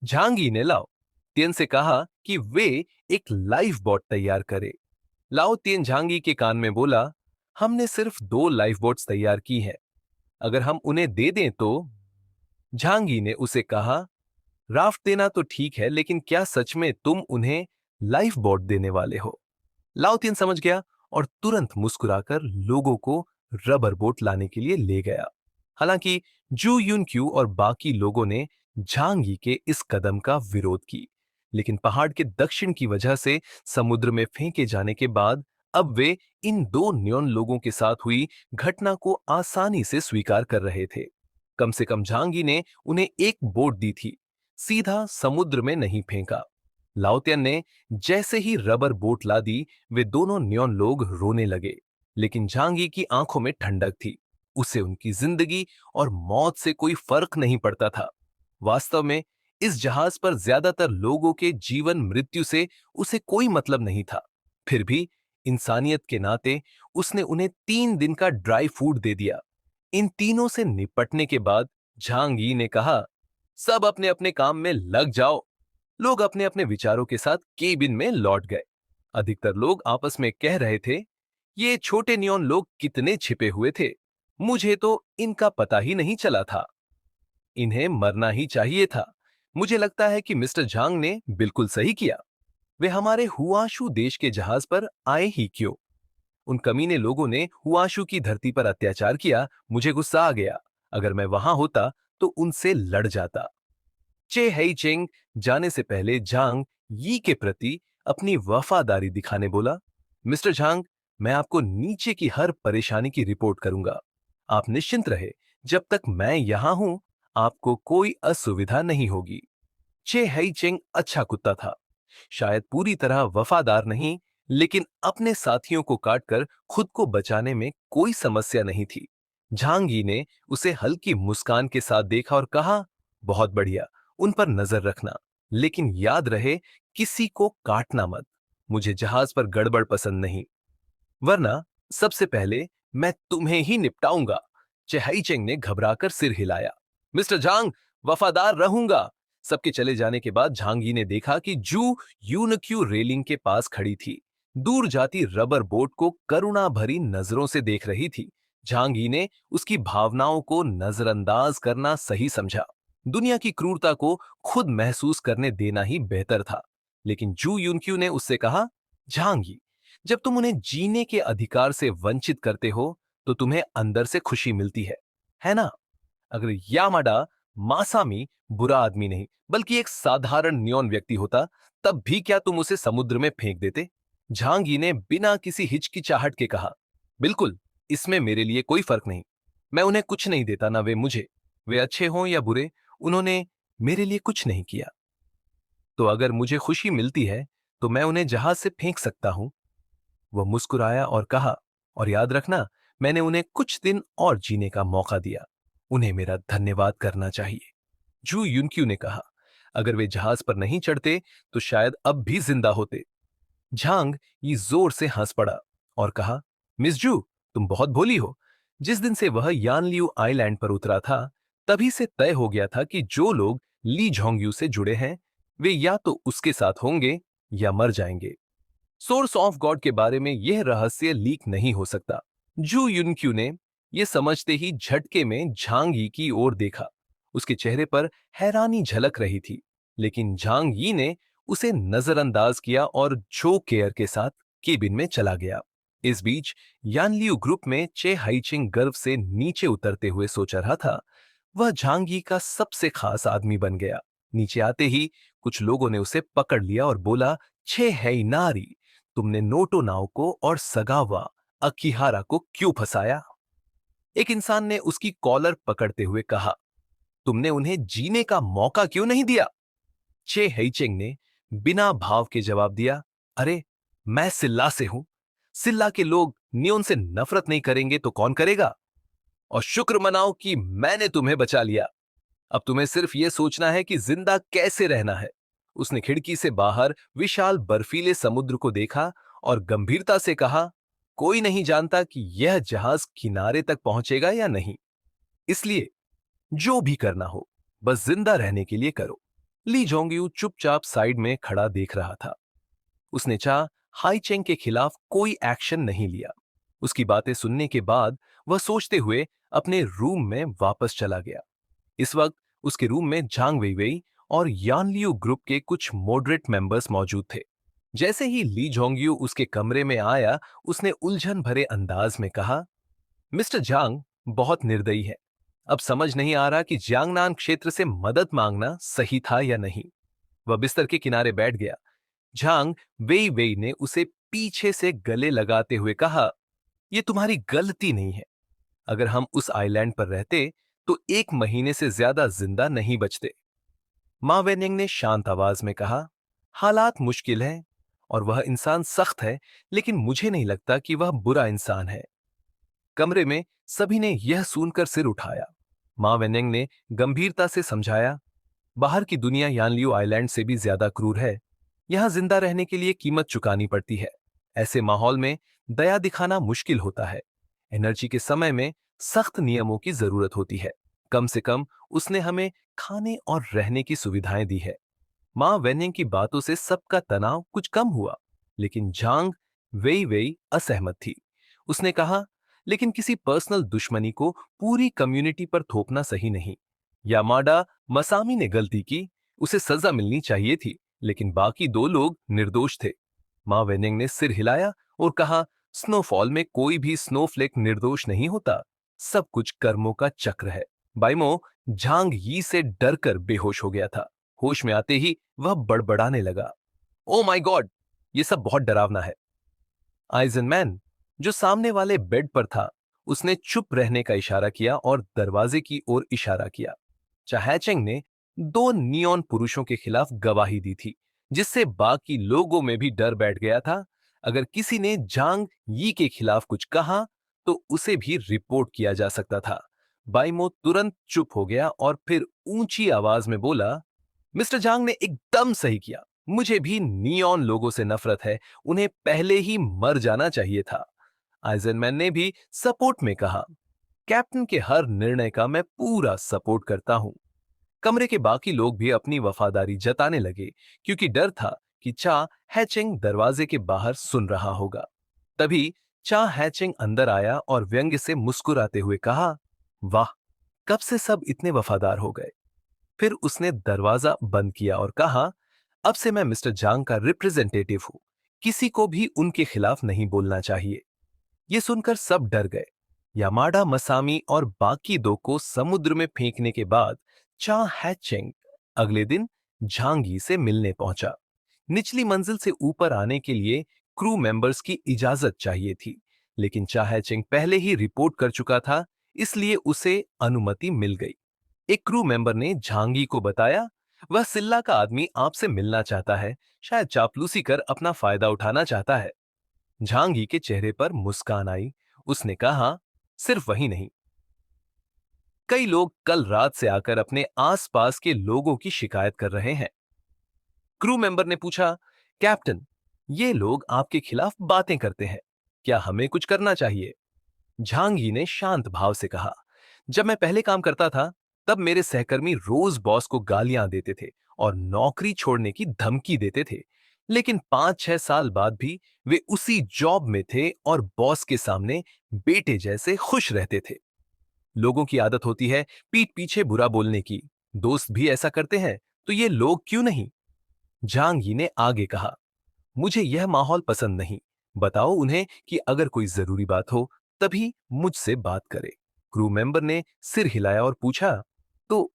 झांगी ने लाओ तियन से कहा कि वे एक लाइफ बोट तैयार करे। लाओ तियन झांगी के कान में बोला, हमने सिर्फ 2 लाइफ बोट्स तैयार की हैं, अगर हम उन्हें दे दें तो। झांगी ने उसे कहा, राफ्ट देना तो ठीक है, लेकिन क्या सच में तुम उन्हें लाइफ बोट देने वाले हो? लाओतियन समझ गया और तुरंत मुस्कुराकर लोगों को रबर बोट लाने के लिए ले गया। हालांकि जू यून क्यू और बाकी लोगों ने झांग यी के इस कदम का विरोध की, लेकिन पहाड़ के दक्षिण की वजह से समुद्र में फेंके जाने के बाद अब वे इन 2 न्योन लोगों के साथ हुई घटना को आसानी से स्वीकार कर रहे थे। कम से कम झांगी ने उन्हें एक बोट दी थी, सीधा समुद्र में नहीं फेंका। लाओतियन ने जैसे ही रबर बोट ला दी, वे दोनों न्योन लोग रोने लगे, लेकिन झांगी की आंखों में ठंडक थी। उसे उनकी जिंदगी और मौत से कोई फर्क नहीं पड़ता था। वास्तव में इस जहाज पर ज्यादातर लोगों के जीवन मृत्यु से उसे कोई मतलब नहीं था। फिर भी इंसानियत के नाते उसने उन्हें 3 दिन का ड्राई फूड दे दिया। इन तीनों से निपटने के बाद झांग यी ने कहा, सब अपने अपने काम में लग जाओ। लोग अपने अपने विचारों के साथ केबिन में लौट गए। अधिकतर लोग आपस में कह रहे थे, ये छोटे नियॉन लोग कितने छिपे हुए थे, मुझे तो इनका पता ही नहीं चला था। इन्हें मरना ही चाहिए था। मुझे लगता है कि मिस्टर झांग ने बिल्कुल सही किया। वे हमारे हुआशू देश के जहाज पर आए ही क्यों? उन कमीने लोगों ने हुआशू की धरती पर अत्याचार किया, मुझे गुस्सा आ गया। अगर मैं वहां होता तो उनसे लड़ जाता। चे हई चेंग जाने से पहले झांग यी के प्रति अपनी वफादारी दिखाने बोला, मिस्टर झांग, मैं आपको नीचे की हर परेशानी की रिपोर्ट करूंगा। आप निश्चिंत रहे, जब तक मैं यहां हूं आपको कोई असुविधा नहीं होगी। चे हई चेंग अच्छा कुत्ता था, शायद पूरी तरह वफादार नहीं, लेकिन अपने साथियों को काटकर खुद को बचाने में कोई समस्या नहीं थी। झांग यी ने उसे हल्की मुस्कान के साथ देखा और कहा, बहुत बढ़िया, उन पर नजर रखना, लेकिन याद रहे किसी को काटना मत। मुझे जहाज पर गड़बड़ पसंद नहीं, वरना सबसे पहले मैं तुम्हें ही निपटाऊंगा। चेहाईचेंग ने घबराकर सिर हिलाया। मिस्टर झांग, वफादार रहूंगा। सबके चले जाने के बाद झांगी ने देखा कि जू यूनक्यू रेलिंग के पास खड़ी थी, दूर जाती रबर बोट को करुणा भरी नजरों से देख रही थी। झांगी ने उसकी भावनाओं को नजरअंदाज करना सही समझा। दुनिया की क्रूरता को खुद महसूस करने देना ही बेहतर था। लेकिन जू यूनक्यू ने उससे कहा, झांगी, जब तुम उन्हें जीने के अधिकार से वंचित करते हो तो तुम्हें अंदर से खुशी मिलती है ना? अगर यामाडा मासामी बुरा आदमी नहीं बल्कि एक साधारण न्योन व्यक्ति होता, तब भी क्या तुम उसे समुद्र में फेंक देते? झांगी ने बिना किसी हिचकिचाहट के कहा, बिल्कुल, इसमें मेरे लिए कोई फर्क नहीं। मैं उन्हें कुछ नहीं देता, ना वे मुझे। वे अच्छे हों या बुरे, उन्होंने मेरे लिए कुछ नहीं किया। तो अगर मुझे खुशी मिलती है तो मैं उन्हें जहाज से फेंक सकता हूं। वह मुस्कुराया और कहा, और याद रखना, मैंने उन्हें कुछ दिन और जीने का मौका दिया। उन्हें मेरा धन्यवाद करना चाहिए। जू युनक्यू ने कहा, अगर वे जहाज पर नहीं चढ़ते तो शायद अब भी जिंदा होते। झांग ये जोर से हंस पड़ा और कहा, मिस जू, तुम बहुत भोली हो। जिस दिन से वह यानलियू आइलैंड पर उतरा था, तभी से तय हो गया था कि जो लोग ली झोंगयू से जुड़े हैं, वे या तो उसके साथ होंगे या मर जाएंगे। सोर्स ऑफ गॉड के बारे में यह रहस्य लीक नहीं हो सकता। जू युनक्यू ने यह समझते ही झटके में झांग यी की ओर देखा। उसके चेहरे पर हैरानी झलक रही थी, लेकिन झांग यी ने उसे नजरअंदाज किया और जो केयर के साथ केबिन में चला गया। इस बीच यानलियू ग्रुप में चे हाइचिंग गर्व से नीचे उतरते हुए सोच रहा था, वह झांग यी का सबसे खास आदमी बन गया। नीचे आते ही कुछ लोगों ने उसे पकड़ लिया और बोला, छे है नारी, तुमने नोटो नाव को और सगावा अकिहारा को क्यों फंसाया? एक इंसान ने उसकी कॉलर पकड़ते हुए कहा, तुमने उन्हें जीने का मौका क्यों नहीं दिया? चे हेइचेंग ने बिना भाव के जवाब दिया, अरे, मैं सिल्ला से हूं। सिल्ला के लोग नियोन से नफरत नहीं करेंगे तो कौन करेगा? और शुक्र मनाओ कि मैंने तुम्हें बचा लिया। अब तुम्हें सिर्फ यह सोचना है कि जिंदा कैसे रहना है। उसने खिड़की से बाहर विशाल बर्फीले समुद्र को देखा और गंभीरता से कहा, कोई नहीं जानता कि यह जहाज किनारे तक पहुंचेगा या नहीं। इसलिए जो भी करना हो, बस जिंदा रहने के लिए करो। ली जोंगयू चुपचाप साइड में खड़ा देख रहा था। उसने चा हाईचेंग के खिलाफ कोई एक्शन नहीं लिया। उसकी बातें सुनने के बाद वह सोचते हुए अपने रूम में वापस चला गया। इस वक्त उसके रूम में झांग वेइवेई और यानलियू ग्रुप के कुछ मॉडरेट मेंबर्स मौजूद थे। जैसे ही ली जोंगयू उसके कमरे में आया, उसने उलझन भरे अंदाज में कहा, मिस्टर झांग बहुत निर्दयी है। अब समझ नहीं आ रहा कि जियांगनान क्षेत्र से मदद मांगना सही था या नहीं। वह बिस्तर के किनारे बैठ गया। झांग वेई वेई ने उसे पीछे से गले लगाते हुए कहा, यह तुम्हारी गलती नहीं है। अगर हम उस आइलैंड पर रहते तो 1 महीने से ज्यादा जिंदा नहीं बचते। मां वेनिंग ने शांत आवाज में कहा, हालात मुश्किल हैं और वह इंसान सख्त है, लेकिन मुझे नहीं लगता कि वह बुरा इंसान है। कमरे में सभी ने यह सुनकर सिर उठाया। मां वेनिंग ने गंभीरता से समझाया, बाहर की दुनिया यानलियो आइलैंड से भी ज्यादा क्रूर है। यहां जिंदा रहने के लिए कीमत चुकानी पड़ती है। ऐसे माहौल में दया दिखाना मुश्किल होता है। एनर्जी के समय में सख्त नियमों की जरूरत होती है। कम से कम उसने हमें खाने और रहने की सुविधाएं दी है। मां वेनिंग की बातों से सबका तनाव कुछ कम हुआ, लेकिन झांग वेई वेई असहमत थी। उसने कहा, लेकिन किसी पर्सनल दुश्मनी को पूरी कम्युनिटी पर थोपना सही नहीं। यामाडा मसामी ने गलती की, उसे सजा मिलनी चाहिए थी, लेकिन बाकी 2 लोग निर्दोष थे। मां वेनिंग ने सिर हिलाया और कहा, स्नोफॉल में कोई भी स्नोफ्लेक निर्दोष नहीं होता। सब कुछ कर्मों का चक्र है। बाइमो झांग यी से डरकर बेहोश हो गया था। होश में आते ही वह बड़बड़ाने लगा, ओ माय गॉड, ये सब बहुत डरावना है। आइजनमैन, जो सामने वाले बेड पर था, उसने चुप रहने का इशारा किया और दरवाजे की ओर इशारा किया। चाहैचेंग ने 2 नियॉन पुरुषों के खिलाफ गवाही दी थी, जिससे बाकी लोगों में भी डर बैठ गया था। अगर किसी ने जांग यी के खिलाफ कुछ कहा तो उसे भी रिपोर्ट किया जा सकता था। बाइमो तुरंत चुप हो गया और फिर ऊंची आवाज में बोला, मिस्टर जांग ने एकदम सही किया। मुझे भी नियॉन लोगों से नफरत है। उन्हें पहले ही मर जाना चाहिए था। आइजनमैन ने भी सपोर्ट में कहा, कैप्टन के हर निर्णय का मैं पूरा सपोर्ट करता हूं। कमरे के बाकी लोग भी अपनी वफादारी जताने लगे, क्योंकि डर था कि चा हैचिंग दरवाजे के बाहर सुन रहा होगा। तभी चा हैचिंग अंदर आया और व्यंग्य से मुस्कुराते हुए कहा, वाह, कब से सब इतने वफादार हो गए। फिर उसने दरवाजा बंद किया और कहा, अब से मैं मिस्टर जांग का रिप्रेजेंटेटिव हूं। किसी को भी उनके खिलाफ नहीं बोलना चाहिए। ये सुनकर सब डर गए। यामाडा मसामी और बाकी 2 को समुद्र में फेंकने के बाद चा हैचेंग अगले दिन झांगी से मिलने पहुंचा। निचली मंजिल से ऊपर आने के लिए क्रू मेंबर्स की इजाजत चाहिए थी, लेकिन चा हैचेंग पहले ही रिपोर्ट कर चुका था, इसलिए उसे अनुमति मिल गई। एक क्रू मेंबर ने झांगी को बताया, वह सिल्ला का आदमी आपसे मिलना चाहता है। शायद चापलूसी कर अपना फायदा उठाना चाहता है। झांगी के चेहरे पर मुस्कान आई। उसने कहा, सिर्फ वही नहीं, कई लोग कल रात से आकर अपने आसपास के लोगों की शिकायत कर रहे हैं। क्रू मेंबर ने पूछा, कैप्टन, ये लोग आपके खिलाफ बातें करते हैं, क्या हमें कुछ करना चाहिए? झांगी ने शांत भाव से कहा, जब मैं पहले काम करता था, तब मेरे सहकर्मी रोज बॉस को गालियां देते थे और नौकरी छोड़ने की धमकी देते थे। लेकिन 5-6 साल बाद भी वे उसी जॉब में थे और बॉस के सामने बेटे जैसे खुश रहते थे। लोगों की आदत होती है पीठ पीछे बुरा बोलने की। दोस्त भी ऐसा करते हैं, तो ये लोग क्यों नहीं? झांग यी ने आगे कहा, मुझे यह माहौल पसंद नहीं। बताओ उन्हें कि अगर कोई जरूरी बात हो तभी मुझसे बात करे। क्रू मेंबर ने सिर हिलाया और पूछा, तो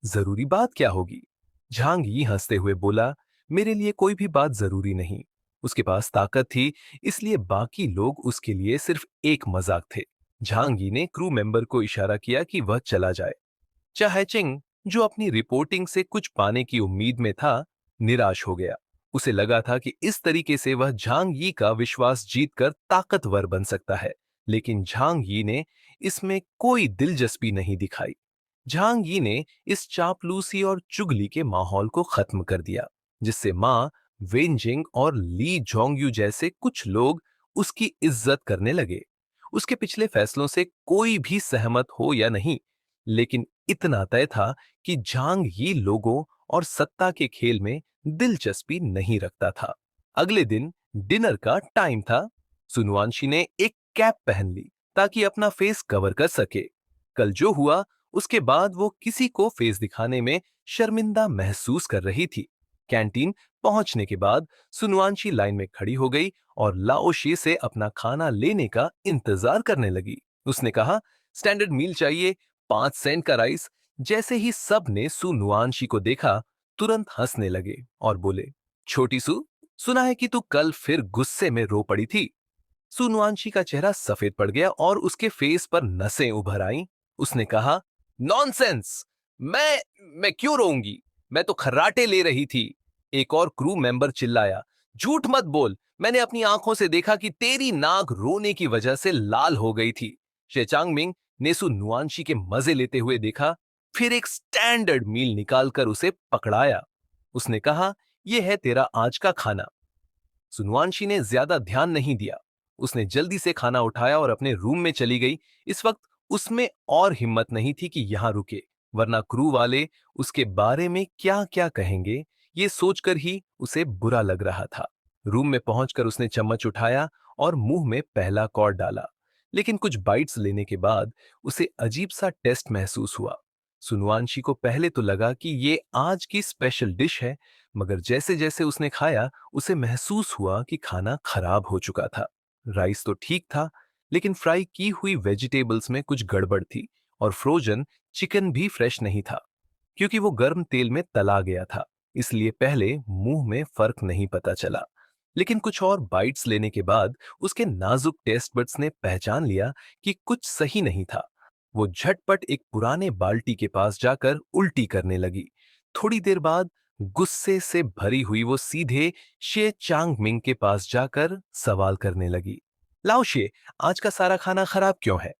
जरूरी बात क्या होगी? झांग यी हंसते हुए बोला, मेरे लिए कोई भी बात जरूरी नहीं। उसके पास ताकत थी, इसलिए बाकी लोग उसके लिए सिर्फ एक मजाक थे। झांग यी ने क्रू मेंबर को इशारा किया कि वह चला जाए। चाहेचिंग, जो अपनी रिपोर्टिंग से कुछ पाने की उम्मीद में था, निराश हो गया। उसे लगा था कि इस तरीके से वह झांग यी का विश्वास जीतकर ताकतवर बन सकता है, लेकिन झांग यी ने इसमें कोई दिलचस्पी नहीं दिखाई। झांग यी ने इस चापलूसी और चुगली के माहौल को खत्म कर दिया, जिससे मां वेनजिंग और ली जोंगयू जैसे कुछ लोग उसकी इज्जत करने लगे। उसके पिछले फैसलों से कोई भी सहमत हो या नहीं, लेकिन इतना तय था कि झांग यी लोगों और सत्ता के खेल में दिलचस्पी नहीं रखता था। अगले दिन डिनर का टाइम था। सुनवांशी ने एक कैप पहन ली ताकि अपना फेस कवर कर सके। कल जो हुआ उसके बाद वो किसी को फेस दिखाने में शर्मिंदा महसूस कर रही थी। कैंटीन पहुंचने के बाद सुनवांशी लाइन में खड़ी हो गई और लाओशे से अपना खाना लेने का इंतजार करने लगी। उसने कहा, स्टैंडर्ड मील चाहिए, 5 सेंट का राइस। जैसे ही सब ने सुनवांशी को देखा, तुरंत हंसने लगे और बोले, छोटी सू, सुना है कि तू कल फिर गुस्से में रो पड़ी थी। सुनवांशी का चेहरा सफेद पड़ गया और उसके फेस पर नसें उभर आईं। उसने कहा, नॉनसेंस! मैं क्यों रोऊंगी? मैं तो खर्राटे ले रही थी। एक और क्रू मेंबर चिल्लाया, झूठ मत बोल, मैंने अपनी आंखों से देखा कि तेरी नाक रोने की वजह से लाल हो गई थी। शेचांगमिंग ने सुनवांशी के मजे लेते हुए देखा, फिर एक स्टैंडर्ड मील निकालकर उसे पकड़ाया। उसने कहा, यह है तेरा आज का खाना। सुनवांशी ने ज्यादा ध्यान नहीं दिया। उसने जल्दी से खाना उठाया और अपने रूम में चली गई। इस वक्त उसमें और हिम्मत नहीं थी कि यहां रुके, वरना क्रू वाले उसके बारे में क्या क्या कहेंगे, ये सोचकर ही उसे बुरा लग रहा था। रूम में पहुंचकर उसने चम्मच उठाया और मुंह में पहला कौर डाला। लेकिन कुछ बाइट्स लेने के बाद उसे अजीब सा टेस्ट महसूस हुआ। सुनवांशी को पहले तो लगा कि ये आज की स्पेशल डिश है, मगर जैसे जैसे उसने खाया उसे महसूस हुआ कि खाना खराब हो चुका था। राइस तो ठीक था, लेकिन फ्राई की हुई वेजिटेबल्स में कुछ गड़बड़ थी और फ्रोजन चिकन भी फ्रेश नहीं था। क्योंकि वो गर्म तेल में तला गया था, इसलिए पहले मुंह में फर्क नहीं पता चला। लेकिन कुछ और बाइट्स लेने के बाद उसके नाजुक टेस्ट बड्स ने पहचान लिया कि कुछ सही नहीं था। वो झटपट एक पुराने बाल्टी के पास जाकर उल्टी करने लगी। थोड़ी देर बाद गुस्से से भरी हुई वो सीधे शे चांगमिंग के पास जाकर सवाल करने लगी, लाओ शे, आज का सारा खाना खराब क्यों है?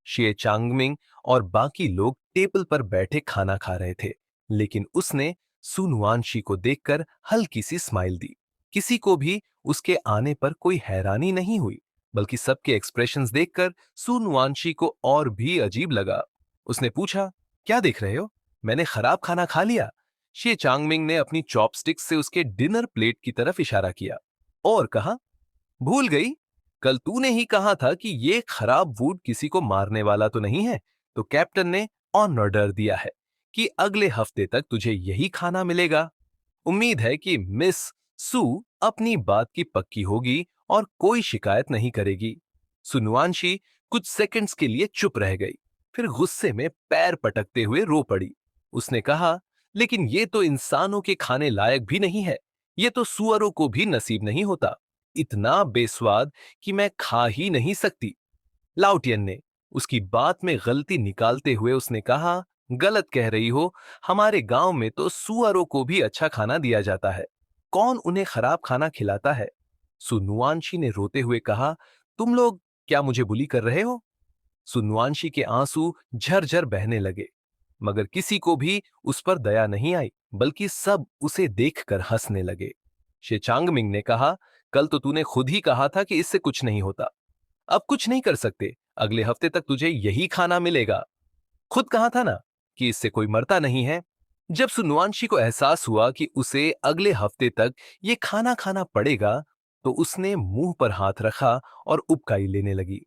शे चांगमिंग और बाकी लोग टेबल पर बैठे खाना खा रहे थे, लेकिन उसने सुनवानशी को देखकर हल्की सी स्माइल दी। किसी को भी उसके आने पर कोई हैरानी नहीं हुई, बल्कि सबके एक्सप्रेशंस देखकर सुनवानशी को और भी अजीब लगा। उसने पूछा, क्या देख रहे हो? मैंने खराब खाना खा लिया? शे चांगमिंग ने अपनी चॉपस्टिक से उसके डिनर प्लेट की तरफ इशारा किया और कहा, भूल गई? कल तूने ही कहा था कि ये खराब वुड किसी को मारने वाला तो नहीं है, तो कैप्टन ने ऑन ऑर्डर दिया है कि अगले हफ्ते तक तुझे यही खाना मिलेगा। उम्मीद है कि मिस सू अपनी बात की पक्की होगी और कोई शिकायत नहीं करेगी। सुनवांशी कुछ सेकंड्स के लिए चुप रह गई, फिर गुस्से में पैर पटकते हुए रो पड़ी। उसने कहा, लेकिन ये तो इंसानों के खाने लायक भी नहीं है, ये तो सुअरों को भी नसीब नहीं होता। इतना बेस्वाद कि मैं खा ही नहीं सकती। लाउटियन ने उसकी बात में गलती निकालते हुए उसने कहा, गलत कह रही हो, हमारे गांव में तो सुअरों को भी अच्छा खाना दिया जाता है। कौन उन्हें खराब खाना खिलाता है? सुनुआंशी ने रोते हुए कहा, तुम लोग क्या मुझे बुली कर रहे हो? सुनुआंशी के आंसू झरझर बहने लगे, मगर किसी को भी उस पर दया नहीं आई, बल्कि सब उसे देखकर हंसने लगे। शेचांगमिंग ने कहा, कल तो तूने खुद ही कहा था कि इससे कुछ नहीं होता। अब कुछ नहीं कर सकते, अगले हफ्ते तक तुझे यही खाना मिलेगा। खुद कहा था ना कि इससे कोई मरता नहीं है। जब सुनुआंशी को एहसास हुआ कि उसे अगले हफ्ते तक ये खाना खाना पड़ेगा, तो उसने मुंह पर हाथ रखा और उबकाई लेने लगी।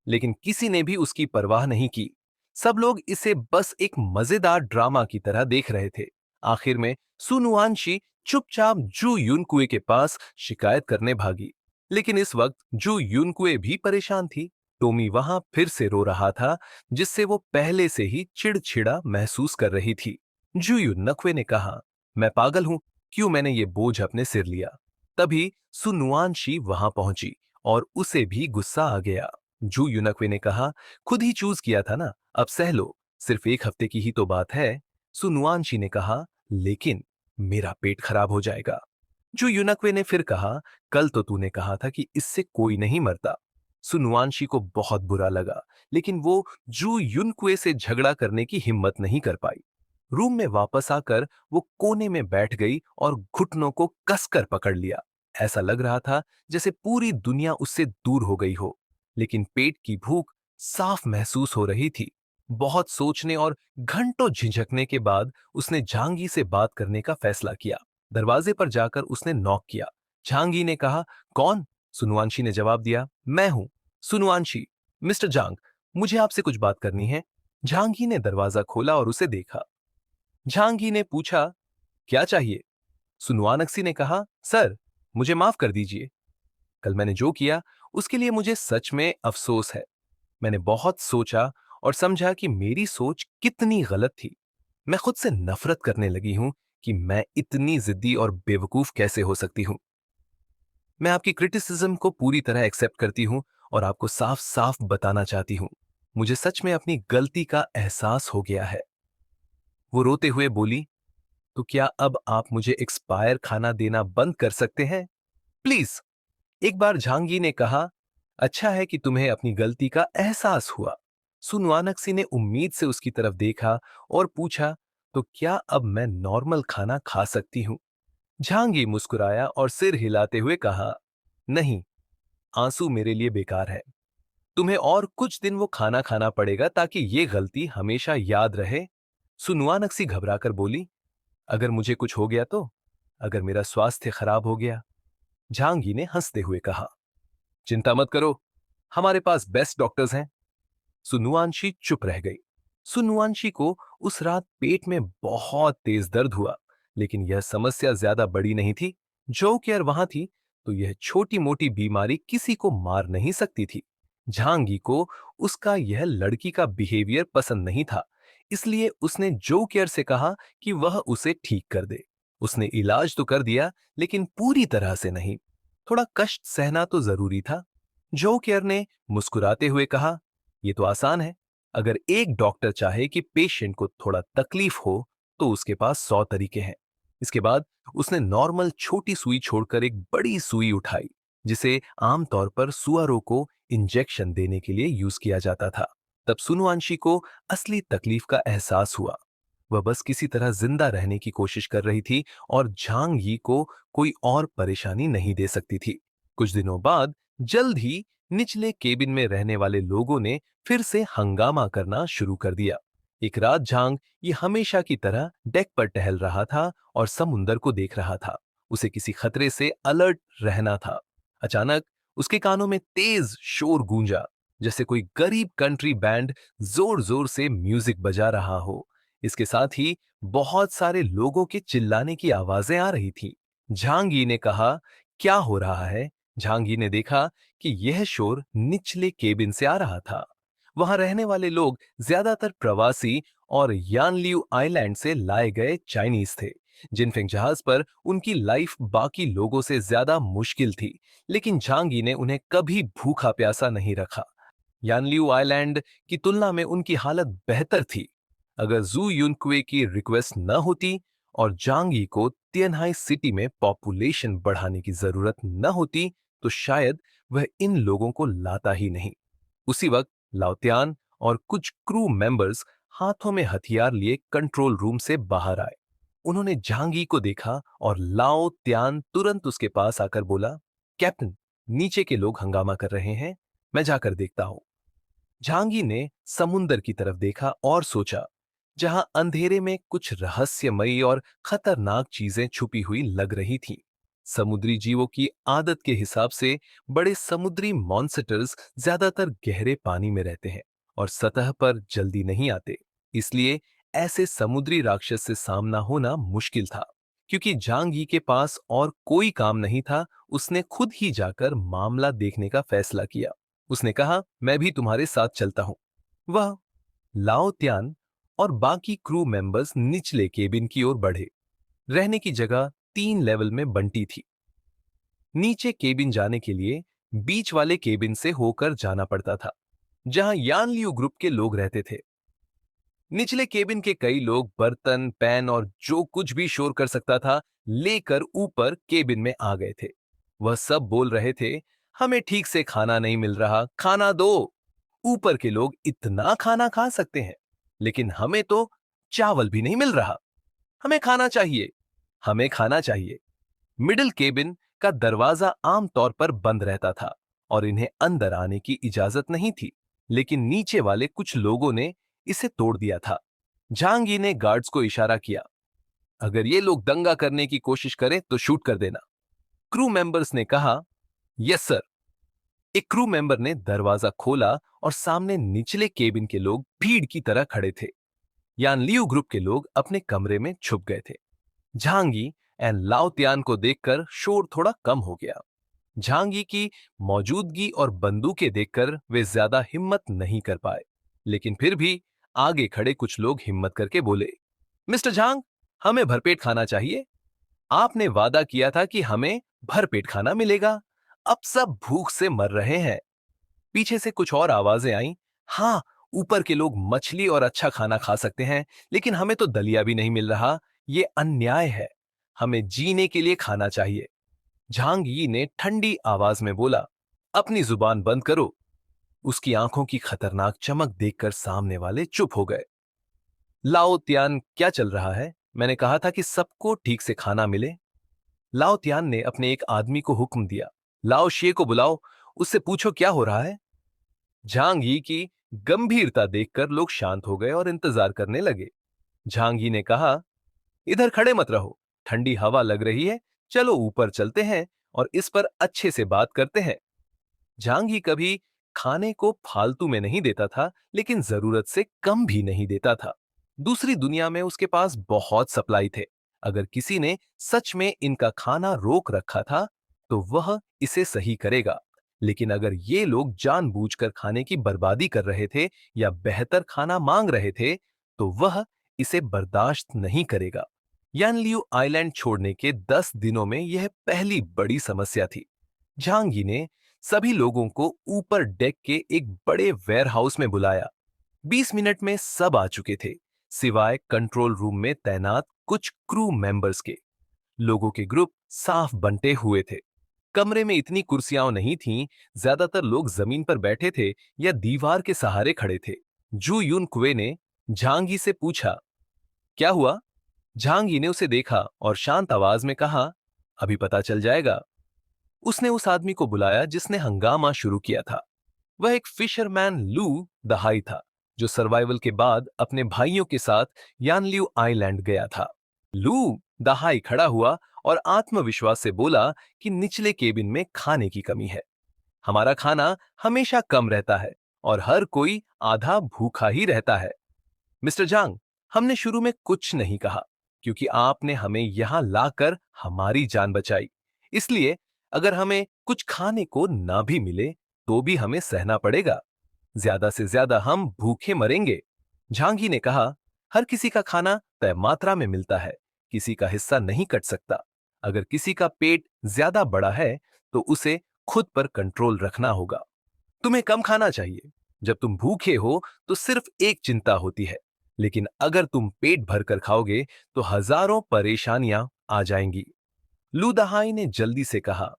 लेकिन किसी ने भी उसकी परवाह नहीं की। सब लोग इसे बस एक मजेदार ड्रामा की तरह देख रहे थे। आखिर में सुनुआंशी चुपचाप जू युनकुए के पास शिकायत करने भागी। लेकिन इस वक्त जू युनकुए भी परेशान थी। टोमी वहां फिर से रो रहा था, जिससे वो पहले से ही चिड़चिड़ा महसूस कर रही थी। जू युनकुए ने कहा, मैं पागल हूं, क्यों मैंने ये बोझ अपने सिर लिया? तभी सुनुआनशी वहां पहुंची और उसे भी गुस्सा आ गया। जू युनकुए ने कहा, खुद ही चूज किया था ना, अब सह लो, सिर्फ एक हफ्ते की ही तो बात है। सुनुआनशी ने कहा, लेकिन मेरा पेट खराब हो जाएगा। जो युनक्वे ने फिर कहा, कल तो तूने कहा था कि इससे कोई नहीं मरता। सुनुआनशी को बहुत बुरा लगा, लेकिन वो जू युनक्वे से झगड़ा करने की हिम्मत नहीं कर पाई। रूम में वापस आकर वो कोने में बैठ गई और घुटनों को कसकर पकड़ लिया। ऐसा लग रहा था जैसे पूरी दुनिया उससे दूर हो गई हो, लेकिन पेट की भूख साफ महसूस हो रही थी। बहुत सोचने और घंटों झिझकने के बाद उसने झांगी से बात करने का फैसला किया। दरवाजे पर जाकर उसने नॉक किया। झांगी ने कहा, कौन? सुनुवांशी ने जवाब दिया, मैं हूं, सुनुवांशी। मिस्टर झांग, मुझे आपसे कुछ बात करनी है। झांगी ने दरवाजा खोला और उसे देखा। झांगी ने पूछा, क्या चाहिए? सुनुवानक्सी ने कहा, सर, मुझे माफ कर दीजिए। कल मैंने जो किया उसके लिए मुझे सच में अफसोस है। मैंने बहुत सोचा और समझा कि मेरी सोच कितनी गलत थी। मैं खुद से नफरत करने लगी हूं कि मैं इतनी जिद्दी और बेवकूफ कैसे हो सकती हूं। मैं आपकी क्रिटिसिज्म को पूरी तरह एक्सेप्ट करती हूं और आपको साफ साफ बताना चाहती हूं, मुझे सच में अपनी गलती का एहसास हो गया है। वो रोते हुए बोली, तो क्या अब आप मुझे एक्सपायर खाना देना बंद कर सकते हैं? प्लीज। एक बार झांगी ने कहा, अच्छा है कि तुम्हें अपनी गलती का एहसास हुआ। सुनवानक्सी ने उम्मीद से उसकी तरफ देखा और पूछा, तो क्या अब मैं नॉर्मल खाना खा सकती हूं? झांगी मुस्कुराया और सिर हिलाते हुए कहा, नहीं, आंसू मेरे लिए बेकार है। तुम्हें और कुछ दिन वो खाना खाना पड़ेगा ताकि ये गलती हमेशा याद रहे। सुनवानक्सी घबराकर बोली, अगर मुझे कुछ हो गया तो? अगर मेरा स्वास्थ्य खराब हो गया? झांगी ने हंसते हुए कहा, चिंता मत करो, हमारे पास बेस्ट डॉक्टर्स हैं। सुनुआंशी चुप रह गई। सुनुआंशी को उस रात पेट में बहुत तेज दर्द हुआ, लेकिन यह समस्या ज्यादा बड़ी नहीं थी। जो केयर वहां थी, तो यह छोटी मोटी बीमारी किसी को मार नहीं सकती थी। झांगी को उसका यह लड़की का बिहेवियर पसंद नहीं था, इसलिए उसने जो केयर से कहा कि वह उसे ठीक कर दे। उसने इलाज तो कर दिया, लेकिन पूरी तरह से नहीं। थोड़ा कष्ट सहना तो जरूरी था। जो केयर ने मुस्कुराते हुए कहा, ये तो आसान है। अगर एक डॉक्टर चाहे कि पेशेंट को थोड़ा तकलीफ हो, तो उसके पास 100 तरीके हैं। इसके बाद उसने नॉर्मल छोटी सुई छोड़कर एक बड़ी सुई उठाई, जिसे आमतौर पर सुअरों को इंजेक्शन देने के लिए यूज किया जाता था। तब सुनुआंशी को असली तकलीफ का एहसास हुआ। वह बस किसी तरह जिंदा रहने की कोशिश कर रही थी और झांग यी को कोई और परेशानी नहीं दे सकती थी। कुछ दिनों बाद जल्द ही निचले केबिन में रहने वाले लोगों ने फिर से हंगामा करना शुरू कर दिया। एक रात झांग ये हमेशा की तरह डेक पर टहल रहा था और समुंदर को देख रहा था। उसे किसी खतरे से अलर्ट रहना था। अचानक उसके कानों में तेज शोर गूंजा, जैसे कोई गरीब कंट्री बैंड जोर जोर से म्यूजिक बजा रहा हो। इसके साथ ही बहुत सारे लोगों के चिल्लाने की आवाजें आ रही थी। झांगी ने कहा, क्या हो रहा है? झांगी ने देखा कि यह शोर निचले केबिन से आ रहा था। वहां रहने वाले लोग ज्यादातर प्रवासी और यानलियू आइलैंड से लाए गए चाइनीज थे। जिनफिंग जहाज पर उनकी लाइफ बाकी लोगों से ज्यादा मुश्किल थी, लेकिन झांगी ने उन्हें कभी भूखा प्यासा नहीं रखा। यानलियू आइलैंड की तुलना में उनकी हालत बेहतर थी। अगर जू युनक्वे की रिक्वेस्ट न होती और जांगी को तियनहाई सिटी में पॉपुलेशन बढ़ाने की जरूरत न होती, तो शायद वह इन लोगों को लाता ही नहीं। उसी वक्त लाओत्यान और कुछ क्रू मेंबर्स हाथों में हथियार लिए कंट्रोल रूम से बाहर आए। उन्होंने झांगी को देखा और लाओ त्यान तुरंत उसके पास आकर बोला, कैप्टन, नीचे के लोग हंगामा कर रहे हैं, मैं जाकर देखता हूं। झांगी ने समुंदर की तरफ देखा और सोचा, जहां अंधेरे में कुछ रहस्यमयी और खतरनाक चीजें छुपी हुई लग रही थीं। समुद्री जीवों की आदत के हिसाब से बड़े समुद्री मॉन्स्टर्स ज्यादातर गहरे पानी में रहते हैं और सतह पर जल्दी नहीं आते। इसलिए ऐसे समुद्री राक्षस से सामना होना मुश्किल था। क्योंकि झांगी के पास और कोई काम नहीं था, उसने खुद ही जाकर मामला देखने का फैसला किया। उसने कहा, मैं भी तुम्हारे साथ चलता हूं। वह, लाओ त्यान और बाकी क्रू मेंबर्स निचले केबिन की ओर बढ़े। रहने की जगह 3 लेवल में बंटी थी। नीचे केबिन जाने के लिए बीच वाले केबिन से होकर जाना पड़ता था, जहां यानलियू ग्रुप के लोग रहते थे। निचले केबिन के कई लोग बर्तन, पैन और जो कुछ भी शोर कर सकता था लेकर ऊपर केबिन में आ गए थे। वह सब बोल रहे थे, हमें ठीक से खाना नहीं मिल रहा, खाना दो। ऊपर के लोग इतना खाना खा सकते हैं, लेकिन हमें तो चावल भी नहीं मिल रहा। हमें खाना चाहिए, हमें खाना चाहिए। मिडिल केबिन का दरवाजा आमतौर पर बंद रहता था और इन्हें अंदर आने की इजाजत नहीं थी, लेकिन नीचे वाले कुछ लोगों ने इसे तोड़ दिया था। झांग यी ने गार्ड्स को इशारा किया, अगर ये लोग दंगा करने की कोशिश करें तो शूट कर देना। क्रू मेंबर्स ने कहा, यस सर। एक क्रू मेंबर ने दरवाजा खोला और सामने निचले केबिन के लोग भीड़ की तरह खड़े थे। यान लियू ग्रुप के लोग अपने कमरे में छुप गए थे। झांगी एंड लाओ त्यान को देखकर शोर थोड़ा कम हो गया। झांगी की मौजूदगी और बंदूकें देखकर वे ज्यादा हिम्मत नहीं कर पाए, लेकिन फिर भी आगे खड़े कुछ लोग हिम्मत करके बोले, मिस्टर झांग, हमें भरपेट खाना चाहिए। आपने वादा किया था कि हमें भरपेट खाना मिलेगा। अब सब भूख से मर रहे हैं। पीछे से कुछ और आवाजें आईं, हाँ, ऊपर के लोग मछली और अच्छा खाना खा सकते हैं, लेकिन हमें तो दलिया भी नहीं मिल रहा। ये अन्याय है। हमें जीने के लिए खाना चाहिए। झांग यी ने ठंडी आवाज में बोला, अपनी जुबान बंद करो। उसकी आंखों की खतरनाक चमक देखकर सामने वाले चुप हो गए। लाओ त्यान, क्या चल रहा है? मैंने कहा था कि सबको ठीक से खाना मिले। लाओ त्यान ने अपने एक आदमी को हुक्म दिया, लाओ शे को बुलाओ, उससे पूछो क्या हो रहा है। झांग यी की गंभीरता देखकर लोग शांत हो गए और इंतजार करने लगे। झांग यी ने कहा, इधर खड़े मत रहो, ठंडी हवा लग रही है, चलो ऊपर चलते हैं और इस पर अच्छे से बात करते हैं। झांग यी कभी खाने को फालतू में नहीं देता था, लेकिन जरूरत से कम भी नहीं देता था। दूसरी दुनिया में उसके पास बहुत सप्लाई थे। अगर किसी ने सच में इनका खाना रोक रखा था, तो वह इसे सही करेगा। लेकिन अगर ये लोग जानबूझकर खाने की बर्बादी कर रहे थे या बेहतर खाना मांग रहे थे, तो वह इसे बर्दाश्त नहीं करेगा। यान लियू आइलैंड छोड़ने के 10 दिनों में यह पहली बड़ी समस्या थी। झांग यी ने सभी लोगों को ऊपर डेक के एक बड़े वेयरहाउस में बुलाया। 20 मिनट में सब आ चुके थे, सिवाय कंट्रोल रूम में तैनात कुछ क्रू मेंबर्स के। लोगों के ग्रुप साफ बंटे हुए थे। कमरे में इतनी कुर्सियां नहीं थीं, ज्यादातर लोग जमीन पर बैठे थे या दीवार के सहारे खड़े थे। जू यून कुए ने झांगी से पूछा, क्या हुआ? झांगी ने उसे देखा और शांत आवाज में कहा, अभी पता चल जाएगा। उसने उस आदमी को बुलाया जिसने हंगामा शुरू किया था। वह एक फिशरमैन लू दहाई था, जो सर्वाइवल के बाद अपने भाइयों के साथ यानलियू आइलैंड गया था। लू दहाई खड़ा हुआ और आत्मविश्वास से बोला कि निचले केबिन में खाने की कमी है। हमारा खाना हमेशा कम रहता है और हर कोई आधा भूखा ही रहता है। मिस्टर जांग, हमने शुरू में कुछ नहीं कहा, क्योंकि आपने हमें यहां लाकर हमारी जान बचाई। इसलिए अगर हमें कुछ खाने को ना भी मिले, तो भी हमें सहना पड़ेगा। ज्यादा से ज्यादा हम भूखे मरेंगे। झांगी ने कहा, हर किसी का खाना तय मात्रा में मिलता है, किसी का हिस्सा नहीं कट सकता। अगर किसी का पेट ज्यादा बड़ा है, तो उसे खुद पर कंट्रोल रखना होगा। तुम्हें कम खाना चाहिए। जब तुम भूखे हो तो सिर्फ एक चिंता होती है, लेकिन अगर तुम पेट भरकर खाओगे तो हजारों परेशानियां आ जाएंगी। लूदहाई ने जल्दी से कहा,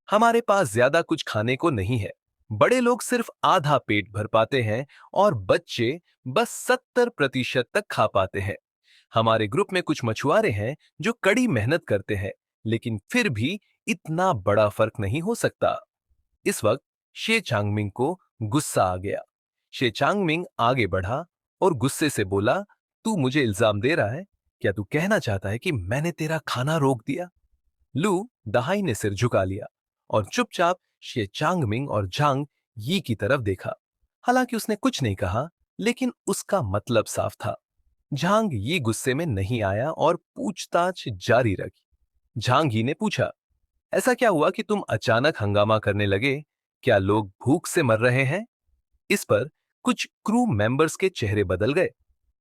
हमारे पास ज्यादा कुछ खाने को नहीं है। बड़े लोग सिर्फ आधा पेट भर पाते हैं और बच्चे बस 70% तक खा पाते हैं। हमारे ग्रुप में कुछ मछुआरे हैं जो कड़ी मेहनत करते हैं, लेकिन फिर भी इतना बड़ा फर्क नहीं हो सकता। इस वक्त शे चांगमिंग को गुस्सा आ गया। शे चांगमिंग आगे बढ़ा और गुस्से से बोला, तू मुझे इल्जाम दे रहा है? क्या तू कहना चाहता है कि मैंने तेरा खाना रोक दिया? लू दहाई ने सिर झुका लिया और चुपचाप शे चांगमिंग और झांग यी की तरफ देखा। हालांकि उसने कुछ नहीं कहा, लेकिन उसका मतलब साफ था। झांग यी गुस्से में नहीं आया और पूछताछ जारी रखी। झांग यी ने पूछा, ऐसा क्या हुआ कि तुम अचानक हंगामा करने लगे? क्या लोग भूख से मर रहे हैं? इस पर कुछ क्रू मेंबर्स के चेहरे बदल गए।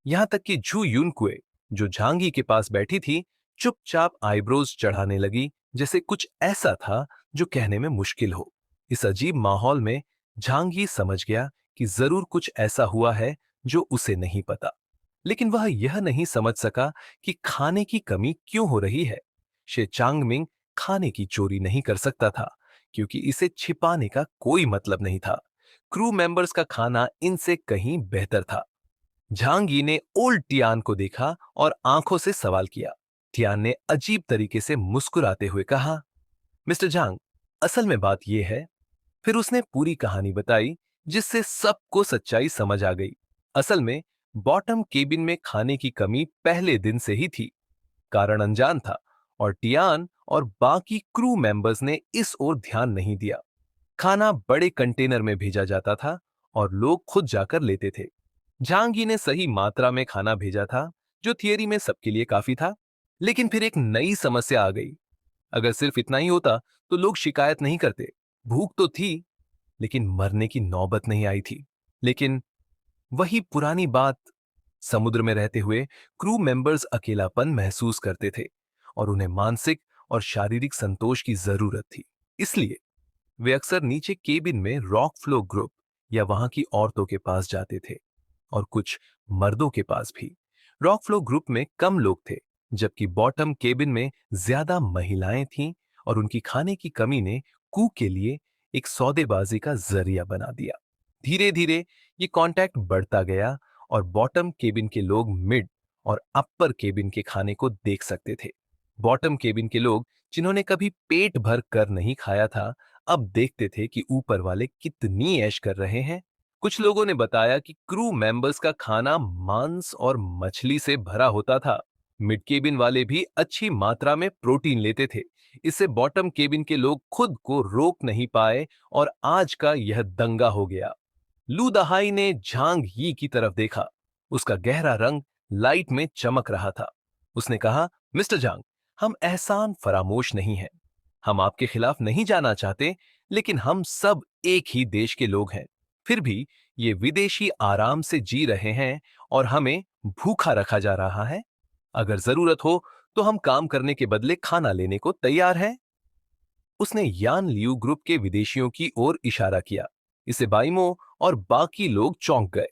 यहां तक कि झू यूनकुए, जो झांगी के पास बैठी थी, चुपचाप आईब्रोज चढ़ाने लगी, जैसे कुछ ऐसा था जो कहने में मुश्किल हो। इस अजीब माहौल में झांगी समझ गया कि जरूर कुछ ऐसा हुआ है जो उसे नहीं पता। लेकिन वह यह नहीं समझ सका कि खाने की कमी क्यों हो रही है। शे चांगमिंग खाने की चोरी नहीं कर सकता था, क्योंकि इसे छिपाने का कोई मतलब नहीं था। क्रू मेंबर्स का खाना इनसे कहीं बेहतर था। झांग यी ने ओल्ड टियान को देखा और आंखों से सवाल किया। टियान ने अजीब तरीके से मुस्कुराते हुए कहा, मिस्टर झांग, असल में बात यह है। फिर उसने पूरी कहानी बताई, जिससे सबको सच्चाई समझ आ गई। असल में बॉटम केबिन में खाने की कमी पहले दिन से ही थी। कारण अनजान था और टियान और बाकी क्रू मेंबर्स ने इस ओर ध्यान नहीं दिया। खाना बड़े कंटेनर में भेजा जाता था और लोग खुद जाकर लेते थे। झांगी ने सही मात्रा में खाना भेजा था, जो थियरी में सबके लिए काफी था। लेकिन फिर एक नई समस्या आ गई। अगर सिर्फ इतना ही होता तो लोग शिकायत नहीं करते। भूख तो थी, लेकिन मरने की नौबत नहीं आई थी। लेकिन वही पुरानी बात, समुद्र में रहते हुए क्रू मेंबर्स अकेलापन महसूस करते थे और उन्हें मानसिक और शारीरिक संतोष की जरूरत थी। इसलिए वे अक्सर नीचे केबिन में रॉक फ्लो ग्रुप या वहां की औरतों के पास जाते थे, और कुछ मर्दों के पास भी। रॉक फ्लो ग्रुप में कम लोग थे, जबकि बॉटम केबिन में ज्यादा महिलाएं थीं, और उनकी खाने की कमी ने कू के लिए एक सौदेबाजी का जरिया बना दिया। धीरे धीरे ये कांटेक्ट बढ़ता गया और बॉटम केबिन के लोग मिड और अपर केबिन के खाने को देख सकते थे। बॉटम केबिन के लोग, जिन्होंने कभी पेट भर कर नहीं खाया था, अब देखते थे कि ऊपर वाले कितनी ऐश कर रहे हैं। कुछ लोगों ने बताया कि क्रू मेंबर्स का खाना मांस और मछली से भरा होता था। मिड केबिन वाले भी अच्छी मात्रा में प्रोटीन लेते थे। इससे बॉटम केबिन के लोग खुद को रोक नहीं पाए और आज का यह दंगा हो गया। लू दहाई ने झांग यी की तरफ देखा। उसका गहरा रंग लाइट में चमक रहा था। उसने कहा, मिस्टर झांग, हम एहसान फरामोश नहीं हैं। हम आपके खिलाफ नहीं जाना चाहते, लेकिन हम सब एक ही देश के लोग हैं। फिर भी ये विदेशी आराम से जी रहे हैं और हमें भूखा रखा जा रहा है। अगर जरूरत हो तो हम काम करने के बदले खाना लेने को तैयार हैं। उसने यान लियू ग्रुप के विदेशियों की ओर इशारा किया। इसे बाइमो और बाकी लोग चौंक गए।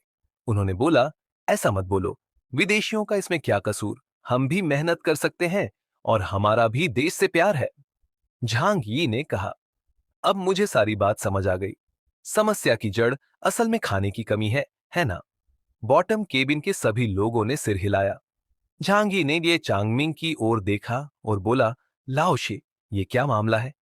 उन्होंने बोला, ऐसा मत बोलो, विदेशियों का इसमें क्या कसूर? हम भी मेहनत कर सकते हैं और हमारा भी देश से प्यार है। झांग यी ने कहा, अब मुझे सारी बात समझ आ गई। समस्या की जड़ असल में खाने की कमी है ना? बॉटम केबिन के सभी लोगों ने सिर हिलाया। झांगी ने ये चांगमिंग की ओर देखा और बोला, लाओ शे, ये क्या मामला है?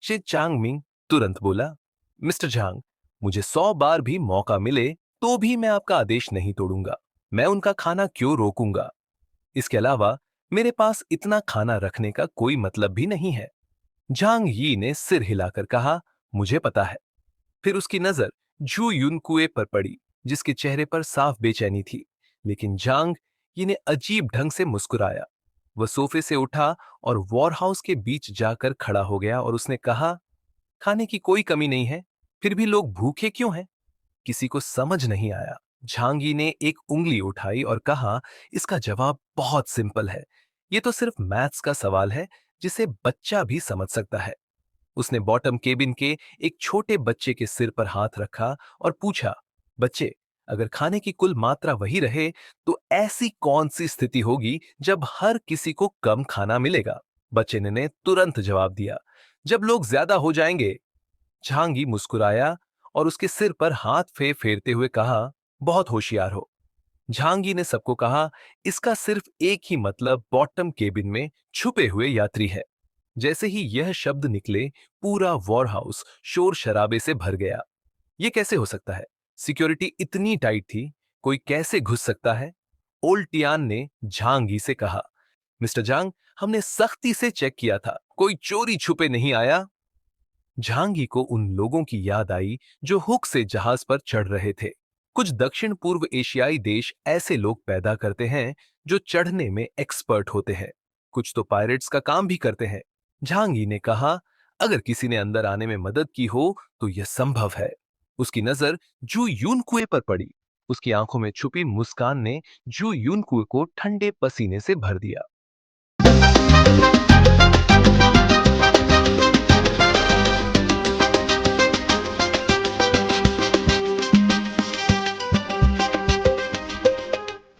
शे चांगमिंग तुरंत बोला, मिस्टर झांग, मुझे 100 बार भी मौका मिले तो भी मैं आपका आदेश नहीं तोड़ूंगा। मैं उनका खाना क्यों रोकूंगा? इसके अलावा मेरे पास इतना खाना रखने का कोई मतलब भी नहीं है। झांग यी ने सिर हिलाकर कहा, मुझे पता है। फिर उसकी नजर झू युनकुए पर पड़ी, जिसके चेहरे पर साफ बेचैनी थी। लेकिन झांग यी ने अजीब ढंग से मुस्कुराया। वह सोफे से उठा और वॉरहाउस के बीच जाकर खड़ा हो गया और उसने कहा, खाने की कोई कमी नहीं है, फिर भी लोग भूखे क्यों हैं? किसी को समझ नहीं आया। झांगी ने एक उंगली उठाई और कहा, इसका जवाब बहुत सिंपल है। ये तो सिर्फ मैथ्स का सवाल है, जिसे बच्चा भी समझ सकता है। उसने बॉटम केबिन के एक छोटे बच्चे के सिर पर हाथ रखा और पूछा, बच्चे, अगर खाने की कुल मात्रा वही रहे तो ऐसी कौन सी स्थिति होगी जब हर किसी को कम खाना मिलेगा? बच्चे ने तुरंत जवाब दिया, जब लोग ज्यादा हो जाएंगे। झांगी मुस्कुराया और उसके सिर पर हाथ फेरते हुए कहा, बहुत होशियार हो। झांगी ने सबको कहा, इसका सिर्फ एक ही मतलब बॉटम केबिन में छुपे हुए यात्री है। जैसे ही यह शब्द निकले, पूरा वॉरहाउस शोर शराबे से भर गया। यह कैसे हो सकता है? सिक्योरिटी इतनी टाइट थी, कोई कैसे घुस सकता है? ओल्ड टियान ने झांगी से कहा, मिस्टर जांग, हमने सख्ती से चेक किया था, कोई चोरी छुपे नहीं आया। झांगी को उन लोगों की याद आई जो हुक से जहाज पर चढ़ रहे थे। कुछ दक्षिण पूर्व एशियाई देश ऐसे लोग पैदा करते हैं जो चढ़ने में एक्सपर्ट होते हैं। कुछ तो पायरेट्स का काम भी करते हैं। झांगी ने कहा, अगर किसी ने अंदर आने में मदद की हो तो यह संभव है। उसकी नजर जू यूनकुए पर पड़ी। उसकी आंखों में छुपी मुस्कान ने जू यूनकुए को ठंडे पसीने से भर दिया।